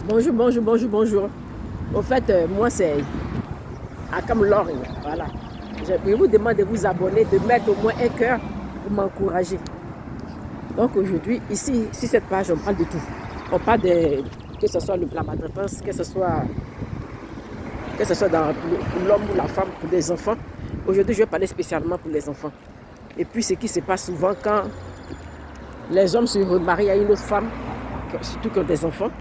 Bonjour, bonjour, bonjour, bonjour. Au fait, moi, c'est Akam Lorgne. Voilà. Je vous demande de vous abonner, de mettre au moins un cœur pour m'encourager. Donc aujourd'hui, ici, sur cette page, on parle de tout. On parle de, que ce soit la maltraitance, que ce soit dans l'homme ou la femme, pour les enfants. Aujourd'hui, je vais parler spécialement pour les enfants. Et puis, ce qui se passe souvent quand les hommes se remarient à une autre femme, surtout que des enfants.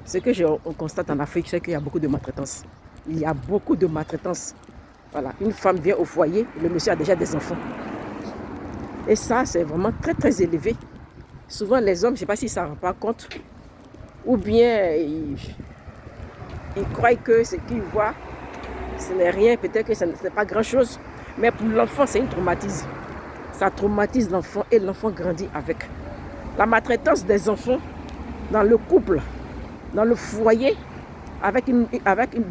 Ce que on constate en Afrique, c'est qu'il y a beaucoup de maltraitance. Il y a beaucoup de maltraitance. Voilà, une femme vient au foyer, le monsieur a déjà des enfants. Et ça, c'est vraiment très, très élevé. Souvent, les hommes, je ne sais pas s'ils ne s'en rendent pas compte, ou bien ils croient que ce qu'ils voient, ce n'est rien, peut-être que ce n'est pas grand-chose. Mais pour l'enfant, c'est une traumatisme. Ça traumatise l'enfant et l'enfant grandit avec. La maltraitance des enfants dans le couple, dans le foyer, avec une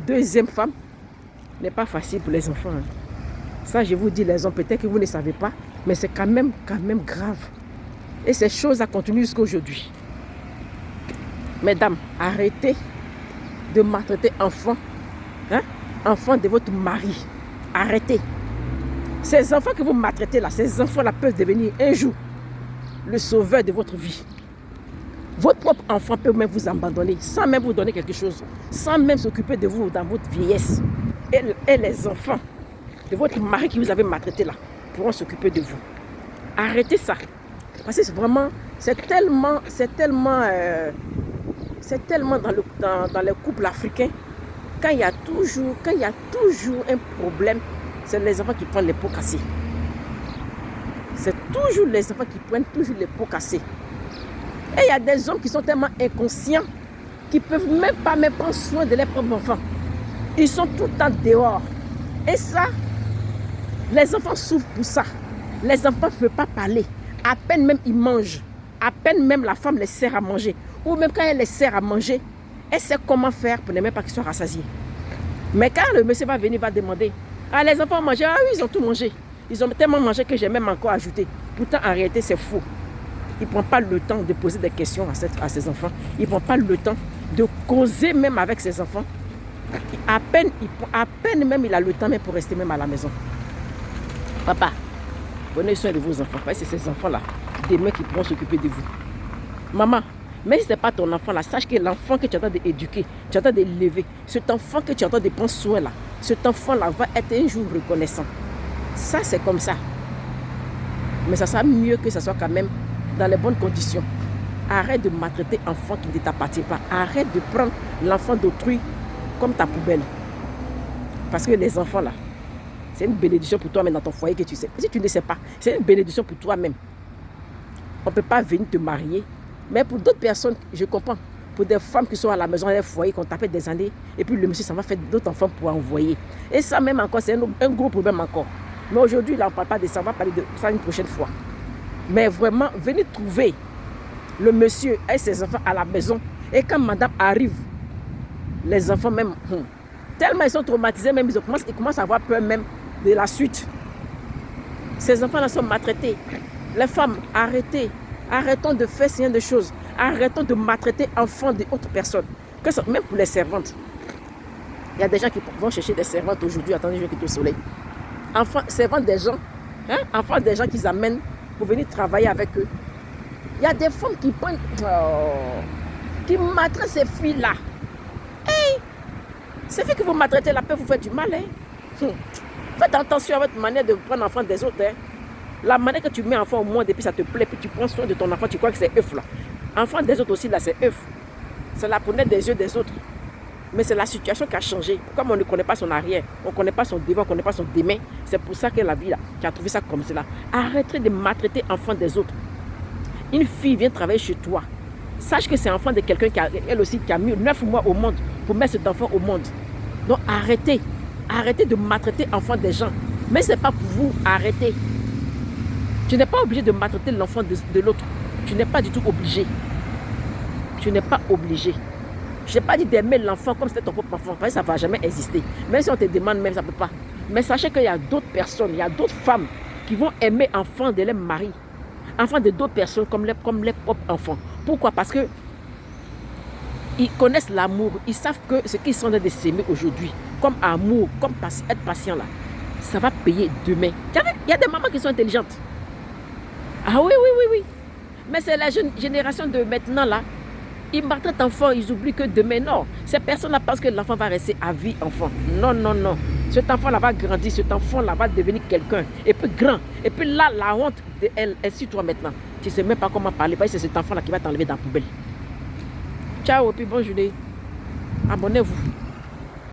deuxième femme, n'est pas facile pour les enfants. Ça, je vous dis, les hommes, peut-être que vous ne savez pas, mais c'est quand même grave. Et ces choses continuent jusqu'à aujourd'hui. Mesdames, arrêtez de maltraiter enfants, enfants de votre mari. Arrêtez. Ces enfants que vous maltraitez là, ces enfants-là peuvent devenir un jour le sauveur de votre vie. Votre propre enfant peut même vous abandonner, sans même vous donner quelque chose, sans même s'occuper de vous dans votre vieillesse. Et les enfants de votre mari qui vous avez maltraité là, pourront s'occuper de vous. Arrêtez ça. Parce que c'est vraiment, c'est tellement dans les couples africains, quand il y a toujours un problème, c'est les enfants qui prennent les pots cassés. C'est toujours les enfants qui prennent toujours les pots cassés. Et il y a des hommes qui sont tellement inconscients qu'ils ne peuvent même pas prendre soin de leurs propres enfants. Ils sont tout le temps dehors. Et ça, les enfants souffrent pour ça. Les enfants ne peuvent pas parler. À peine même ils mangent. À peine même la femme les sert à manger. Ou même quand elle les sert à manger, elle sait comment faire pour ne même pas qu'ils soient rassasiés. Mais quand le monsieur va venir, va demander, ah, les enfants ont mangé, ah oui, ils ont tout mangé. Ils ont tellement mangé que j'ai même encore ajouté. Pourtant, en réalité, c'est faux. Il ne prend pas le temps de poser des questions à ses enfants. Il ne prend pas le temps de causer même avec ses enfants. À peine même il a le temps même pour rester même à la maison. Papa, prenez soin de vos enfants. Parce que c'est ces enfants-là, demain, qui pourront s'occuper de vous. Maman, même si ce n'est pas ton enfant là, sache que l'enfant que tu es en train d'éduquer, tu es en train d'élever, cet enfant que tu es en train de prendre soin là, cet enfant là va être un jour reconnaissant. Ça, c'est comme ça. Mais ça sera mieux que ça soit quand même dans les bonnes conditions. Arrête de maltraiter l'enfant qui ne t'appartient pas. Arrête de prendre l'enfant d'autrui comme ta poubelle. Parce que les enfants là, c'est une bénédiction pour toi-même dans ton foyer que tu sais. Si tu ne sais pas, c'est une bénédiction pour toi-même. On ne peut pas venir te marier. Mais pour d'autres personnes, je comprends. Pour des femmes qui sont à la maison, dans les foyers, qu'on t'appelle des années, et puis le monsieur, ça va faire d'autres enfants pour envoyer. Et ça même encore, c'est un gros problème encore. Mais aujourd'hui, là, on ne parle pas de ça, on va parler de ça une prochaine fois. Mais vraiment, venez trouver le monsieur et ses enfants à la maison. Et quand madame arrive, les enfants même, tellement ils sont traumatisés, même ils commencent à avoir peur même de la suite. Ces enfants-là sont maltraités. Les femmes, arrêtez. Arrêtons de faire ce genre de choses. Arrêtons de maltraiter enfants d'autres personnes. Même pour les servantes. Il y a des gens qui vont chercher des servantes aujourd'hui. Attendez, je vais quitter au soleil. Servantes des gens. Enfants des gens qu'ils amènent pour venir travailler avec eux. Il y a des femmes qui prennent... qui maltraitent ces filles-là. Hey, ces filles que vous maltraitez là peuvent vous faire du mal. Faites attention à votre manière de prendre l'enfant des autres. La manière que tu mets enfant au monde et puis ça te plaît, puis tu prends soin de ton enfant, tu crois que c'est œuf là. Enfant des autres aussi là, c'est œuf. C'est la prunelle des yeux des autres. Mais c'est la situation qui a changé. Comme on ne connaît pas son arrière, on ne connaît pas son devant, on ne connaît pas son demain, c'est pour ça que la vie là, qui a trouvé ça comme cela. Arrêtez de maltraiter enfant des autres. Une fille vient travailler chez toi. Sache que c'est enfant de quelqu'un qui a mis 9 mois au monde pour mettre cet enfant au monde. Donc arrêtez. Arrêtez de maltraiter enfant des gens. Mais ce n'est pas pour vous. Arrêtez. Tu n'es pas obligé de maltraiter l'enfant de l'autre. Tu n'es pas du tout obligé. Tu n'es pas obligé. Je n'ai pas dit d'aimer l'enfant comme c'était ton propre enfant. Parce que ça ne va jamais exister. Même si on te demande, même ça ne peut pas. Mais sachez qu'il y a d'autres personnes, il y a d'autres femmes qui vont aimer enfants de leur mari. Enfants de d'autres personnes comme les propres enfants. Pourquoi? Parce que Ils connaissent l'amour. Ils savent que ce qu'ils sont en train de s'aimer aujourd'hui, comme amour, comme être patient là, ça va payer demain. Il y a des mamans qui sont intelligentes. Ah oui, oui, oui, oui. Mais c'est la génération de maintenant là. Ils maltraitent l'enfant, ils oublient que demain, non. Ces personnes-là pensent que l'enfant va rester à vie enfant. Non, non, non. Cet enfant-là va grandir, cet enfant-là va devenir quelqu'un. Et puis grand. Et puis là, la honte, elle est sur toi maintenant. Tu ne sais même pas comment parler, parce que c'est cet enfant-là qui va t'enlever dans la poubelle. Ciao, et puis bonne journée. Abonnez-vous.